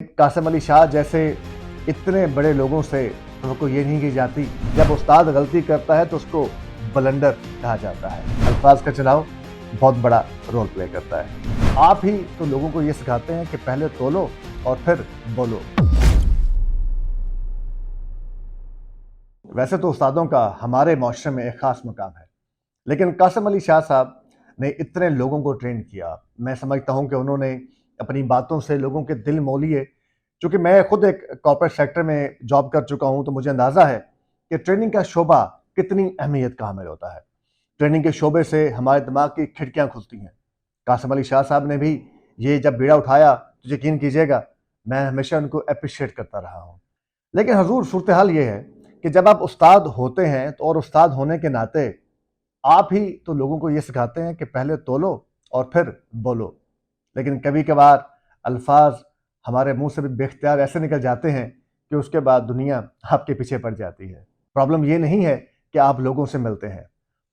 कासिम अली शाह जैसे इतने बड़े लोगों से तो ये नहीं की जाती। जब उस्ताद गलती करता है तो उसको बलंडर कहा जाता है। अल्फाज का चुनाव बहुत बड़ा रोल प्ले करता है। आप ही तो लोगों को ये सिखाते हैं कि पहले तोलो और फिर बोलो। वैसे तो उस्तादों का हमारे माशरे में एक खास मकाम है, लेकिन कासिम अली शाह साहब ने इतने लोगों को ट्रेन किया। मैं समझता हूं कि उन्होंने अपनी बातों से लोगों के दिल मोह लिए। चूंकि मैं खुद एक कॉर्पोरेट सेक्टर में जॉब कर चुका हूं, तो मुझे अंदाजा है कि ट्रेनिंग का शोबा कितनी अहमियत का हामिल होता है। ट्रेनिंग के शोबे से हमारे दिमाग की खिड़कियां खुलती हैं। कासिम अली शाह साहब ने भी ये जब बीड़ा उठाया तो यकीन कीजिएगा मैं हमेशा उनको अप्रिशिएट करता रहा हूं। लेकिन हजूर सूरत हाल ये है कि जब आप उस्ताद होते हैं तो और उस्ताद होने के नाते आप ही तो लोगों को ये सिखाते हैं कि पहले तोलो और फिर बोलो। लेकिन कभी कभार अल्फाज हमारे मुंह से भी बेख्तियार ऐसे निकल जाते हैं कि उसके बाद दुनिया आपके पीछे पड़ जाती है। प्रॉब्लम ये नहीं है कि आप लोगों से मिलते हैं,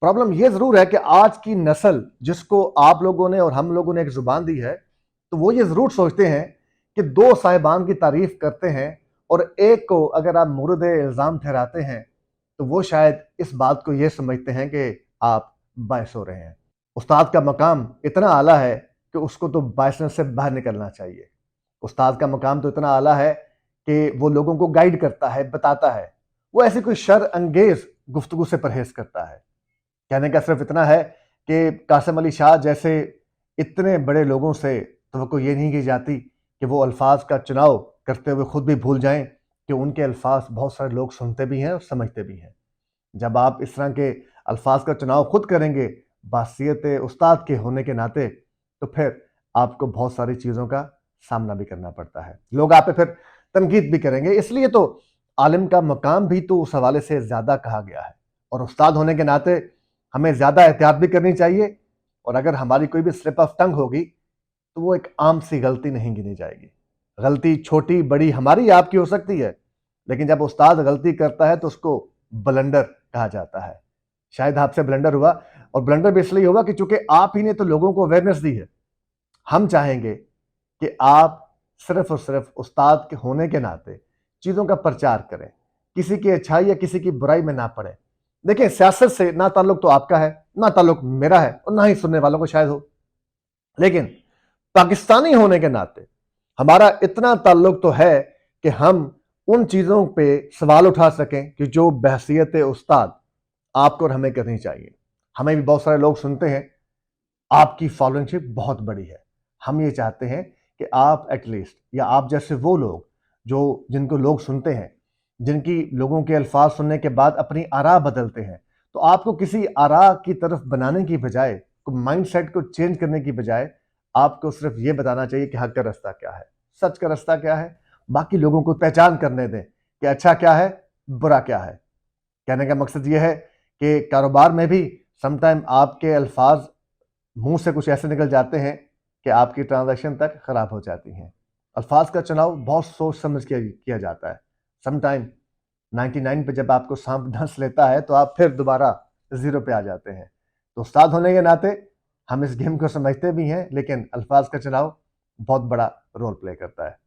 प्रॉब्लम ये जरूर है कि आज की नस्ल जिसको आप लोगों ने और हम लोगों ने एक जुबान दी है, तो वो ये जरूर सोचते हैं कि दो साहिबान की तारीफ करते हैं और एक को अगर आप मुर्द इल्ज़ाम ठहराते हैं तो वो शायद इस बात को ये समझते हैं कि आप बायस हो रहे हैं। उस्ताद का मकाम इतना आला है कि उसको तो बायसनेस से बाहर निकलना चाहिए। उस्ताद का मकाम तो इतना आला है कि वो लोगों को गाइड करता है, बताता है। वो ऐसी कोई शर अंगेज गुफ्तगू से परहेज करता है। कहने का सिर्फ इतना है कि कासिम अली शाह जैसे इतने बड़े लोगों से तो ये नहीं की जाती कि वो अल्फाज का चुनाव करते हुए खुद भी भूल जाएं कि उनके अल्फाज बहुत सारे लोग सुनते भी हैं और समझते भी हैं। जब आप इस तरह के अल्फाज का चुनाव खुद करेंगे बासियत उस्ताद के होने के नाते, तो फिर आपको बहुत सारी चीज़ों का सामना भी करना पड़ता है। लोग आप पे फिर तनकीद भी करेंगे। इसलिए तो आलिम का मकाम भी तो उस हवाले से ज़्यादा कहा गया है, और उस्ताद होने के नाते हमें ज़्यादा एहतियात भी करनी चाहिए। और अगर हमारी कोई भी स्लिप ऑफ टंग होगी तो वो एक आम सी गलती नहीं गिनी जाएगी। गलती छोटी बड़ी हमारी आपकी हो सकती है, लेकिन जब उस्ताद गलती करता है तो उसको बलंडर कहा जाता है। शायद आपसे ब्लंडर हुआ, और ब्लंडर भी इसलिए हुआ कि चूंकि आप ही ने तो लोगों को अवेयरनेस दी है। हम चाहेंगे कि आप सिर्फ और सिर्फ उस्ताद के होने के नाते चीज़ों का प्रचार करें, किसी की अच्छाई या किसी की बुराई में ना पड़े। देखिए, सियासत से ना ताल्लुक तो आपका है, ना ताल्लुक मेरा है, और ना ही सुनने वालों को शायद हो, लेकिन पाकिस्तानी होने के नाते हमारा इतना ताल्लुक तो है कि हम उन चीज़ों पे सवाल उठा सकें कि जो बहसियत उस्ताद आपको और हमें करनी चाहिए। हमें भी बहुत सारे लोग सुनते हैं, आपकी फॉलोइंगशिप बहुत बड़ी है। हम ये चाहते हैं कि आप एटलीस्ट, या आप जैसे वो लोग जो जिनको लोग सुनते हैं, जिनकी लोगों के अल्फाज सुनने के बाद अपनी आरा बदलते हैं, तो आपको किसी आरा की तरफ बनाने की बजाय, माइंड सेट को चेंज करने की बजाय, आपको सिर्फ ये बताना चाहिए कि हक का रास्ता क्या है, सच का रास्ता क्या है। बाकी लोगों को पहचान करने दें कि अच्छा क्या है, बुरा क्या है। कहने का मकसद ये है कि कारोबार में भी समटाइम आपके अल्फाज मुंह से कुछ ऐसे निकल जाते हैं कि आपकी ट्रांजैक्शन तक खराब हो जाती हैं। अल्फाज का चुनाव बहुत सोच समझ के किया जाता है। समटाइम 99 पे जब आपको सांप डंस लेता है तो आप फिर दोबारा जीरो पे आ जाते हैं। तो उस्ताद होने के नाते हम इस गेम को समझते भी हैं, लेकिन अल्फाज का चुनाव बहुत बड़ा रोल प्ले करता है।